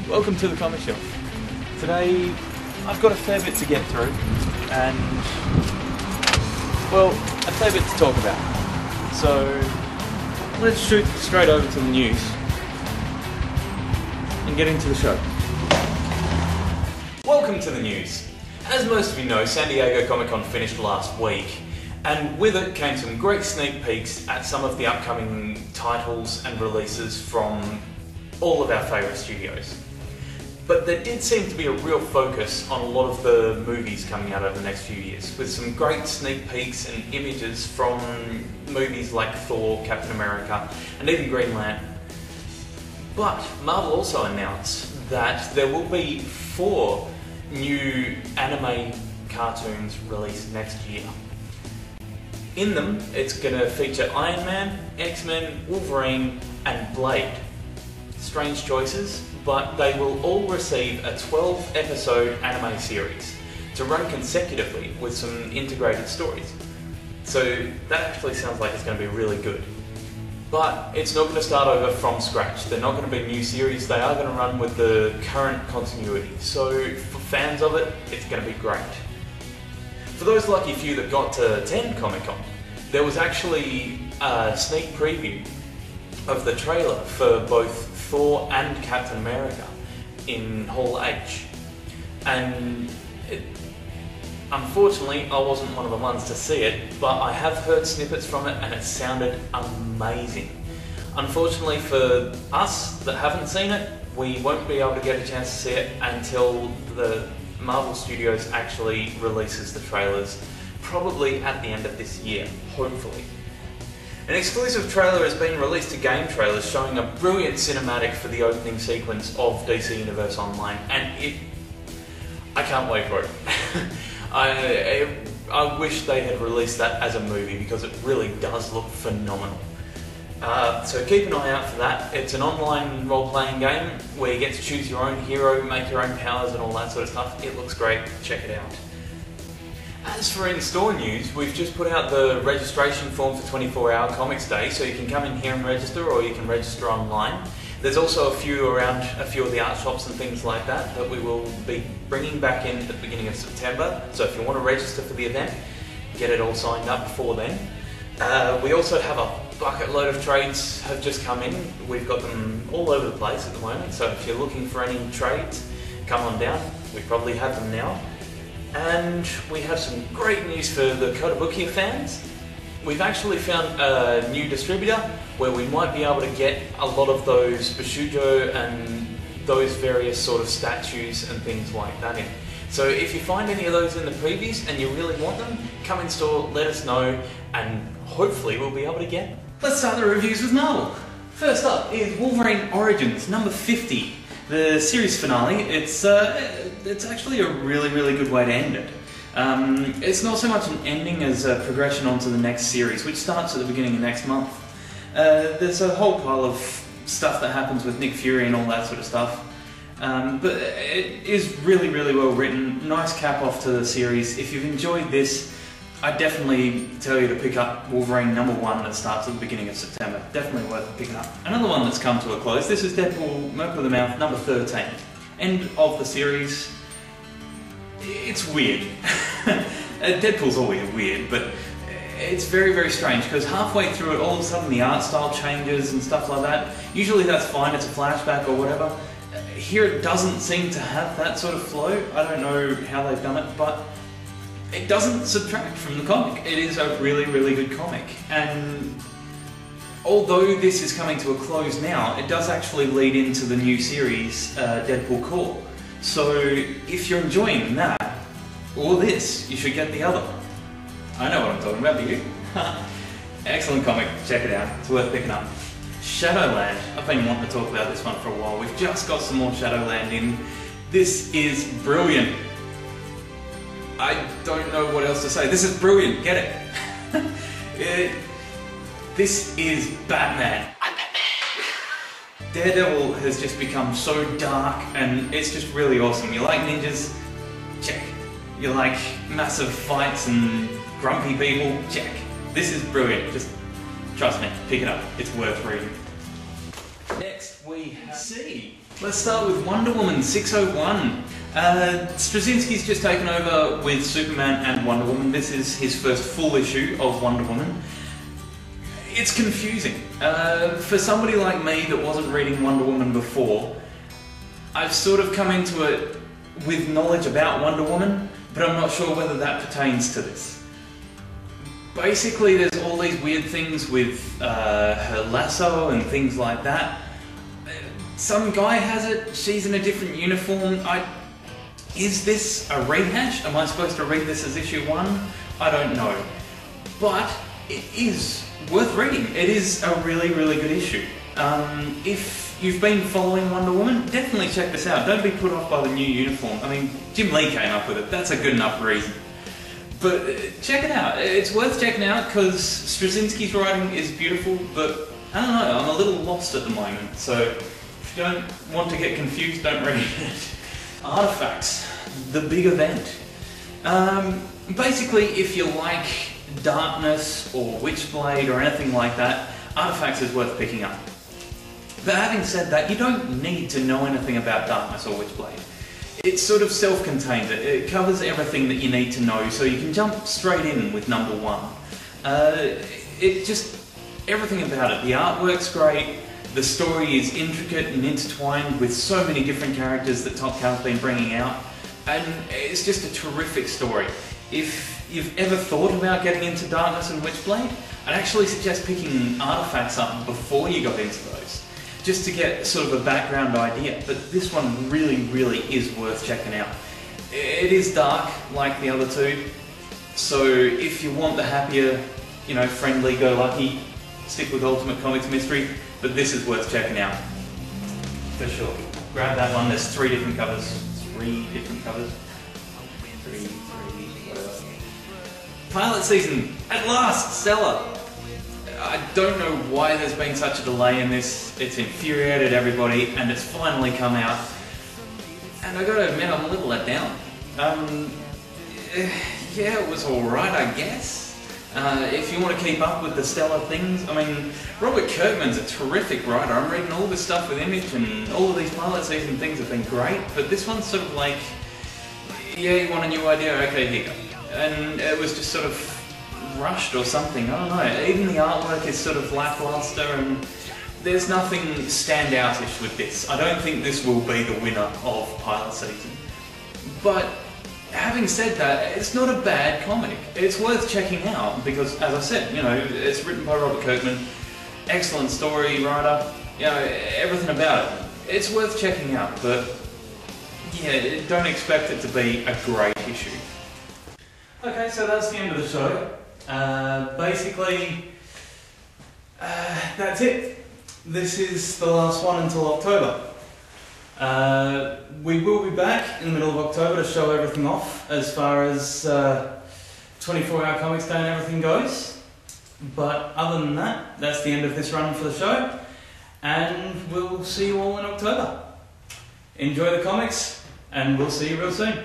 Welcome to the Comic Shelf. Today I've got a fair bit to get through and, well, a fair bit to talk about. So let's shoot straight over to the news and get into the show. Welcome to the news. As most of you know, San Diego Comic-Con finished last week, and with it came some great sneak peeks at some of the upcoming titles and releases from all of our favourite studios. But there did seem to be a real focus on a lot of the movies coming out over the next few years, with some great sneak peeks and images from movies like Thor, Captain America, and even Green Lantern. But Marvel also announced that there will be 4 new anime cartoons released next year. In them, it's going to feature Iron Man, X-Men, Wolverine, and Blade. Strange choices, but they will all receive a 12-episode anime series to run consecutively with some integrated stories. So that actually sounds like it's going to be really good. But it's not going to start over from scratch. They're not going to be new series, they are going to run with the current continuity. So for fans of it, it's going to be great. For those lucky few that got to attend Comic-Con, there was actually a sneak preview of the trailer for both Thor and Captain America in Hall H. And unfortunately, I wasn't one of the ones to see it, but I have heard snippets from it and it sounded amazing. Unfortunately for us that haven't seen it, we won't be able to get a chance to see it until the Marvel Studios actually releases the trailers, probably at the end of this year, hopefully. An exclusive trailer has been released to Game Trailers showing a brilliant cinematic for the opening sequence of DC Universe Online, and I can't wait for it. I wish they had released that as a movie because it really does look phenomenal. So keep an eye out for that. It's an online role-playing game where you get to choose your own hero, make your own powers and all that sort of stuff. It looks great, check it out. As for in-store news, we've just put out the registration form for 24 Hour Comics Day, so you can come in here and register, or you can register online. There's also a few around a few of the art shops and things like that that we will be bringing back in at the beginning of September. So if you want to register for the event, get it all signed up before then. We also have a bucket load of trades have just come in. We've got them all over the place at the moment, so if you're looking for any trades, come on down. We probably have them now. And we have some great news for the Kotobukiya fans. We've actually found a new distributor where we might be able to get a lot of those Bushujo and those various sort of statues and things like that in. So if you find any of those in the previews and you really want them, come in store, let us know, and hopefully we'll be able to get them. Let's start the reviews with Marvel. First up is Wolverine Origins, number 50. The series finale. It's actually a really good way to end it. It's not so much an ending as a progression onto the next series, which starts at the beginning of next month. There's a whole pile of stuff that happens with Nick Fury and all that sort of stuff. But it is really well written. Nice cap off to the series. If you've enjoyed this, I'd definitely tell you to pick up Wolverine number 1 that starts at the beginning of September. Definitely worth picking up. Another one that's come to a close. This is Deadpool, Merc with a Mouth, number 13. End of the series. It's weird. Deadpool's always weird, but it's very strange because halfway through it, all of a sudden the art style changes and stuff like that. Usually that's fine, it's a flashback or whatever. Here it doesn't seem to have that sort of flow. I don't know how they've done it, but it doesn't subtract from the comic. It is a really good comic. And although this is coming to a close now, it does actually lead into the new series, Deadpool Core. So if you're enjoying that, or this, you should get the other. I know what I'm talking about, do you? Excellent comic, check it out, it's worth picking up. Shadowland, I've been wanting to talk about this one for a while. We've just got some more Shadowland in. This is brilliant. I don't know what else to say. This is brilliant, get it? This is Batman. I'm Batman. Daredevil has just become so dark and it's just really awesome. You like ninjas? Check. You like massive fights and grumpy people? Check. This is brilliant. Just Trust me, pick it up. It's worth reading. Next we have Let's start with Wonder Woman 601. Straczynski's just taken over with Superman and Wonder Woman. This is his first full issue of Wonder Woman. It's confusing. For somebody like me that wasn't reading Wonder Woman before, I've sort of come into it with knowledge about Wonder Woman, but I'm not sure whether that pertains to this. Basically, there's all these weird things with her lasso and things like that. Some guy has it, she's in a different uniform. Is this a rehash? Am I supposed to read this as issue 1? I don't know. But it is worth reading. It is a really, really good issue. If you've been following Wonder Woman, definitely check this out. Don't be put off by the new uniform. I mean, Jim Lee came up with it. That's a good enough reason. But check it out. It's worth checking out because Straczynski's writing is beautiful, but I don't know, I'm a little lost at the moment. So if you don't want to get confused, don't read it. Artifacts, the big event. Basically, if you like Darkness or Witchblade or anything like that, Artifacts is worth picking up. But having said that, you don't need to know anything about Darkness or Witchblade. It's sort of self-contained. It covers everything that you need to know, so you can jump straight in with number 1. Everything about it. The artwork's great, the story is intricate and intertwined with so many different characters that Top Cow's been bringing out, and it's just a terrific story. If you've ever thought about getting into Darkness and Witchblade, I'd actually suggest picking Artifacts up before you got into those, just to get sort of a background idea. But this one really, really is worth checking out. It is dark, like the other two, so if you want the happier, friendly, go-lucky, stick with Ultimate Comics Mystery, but this is worth checking out. For sure. Grab that one, there's 3 different covers. 3 different covers. 3, whatever. Pilot season, at last, Stella! I don't know why there's been such a delay in this. It's infuriated everybody, and it's finally come out. And I gotta admit, I'm a little let down. Yeah, it was alright, I guess. If you want to keep up with the Stella things, I mean, Robert Kirkman's a terrific writer. I'm reading all this stuff with Image, and all of these pilot season things have been great, but this one's sort of like, yeah, you want a new idea? Okay, here you go. And it was just sort of rushed or something, I don't know. Even the artwork is sort of lackluster, and there's nothing standoutish with this. I don't think this will be the winner of pilot season. But having said that, it's not a bad comic. It's worth checking out because, as I said, it's written by Robert Kirkman, excellent story writer, everything about it. It's worth checking out, but yeah, don't expect it to be a great issue. Okay, so that's the end of the show. Basically, that's it. This is the last one until October. We will be back in the middle of October to show everything off as far as 24-hour Comics Day and everything goes. But other than that, that's the end of this run for the show, and we'll see you all in October. Enjoy the comics, and we'll see you real soon.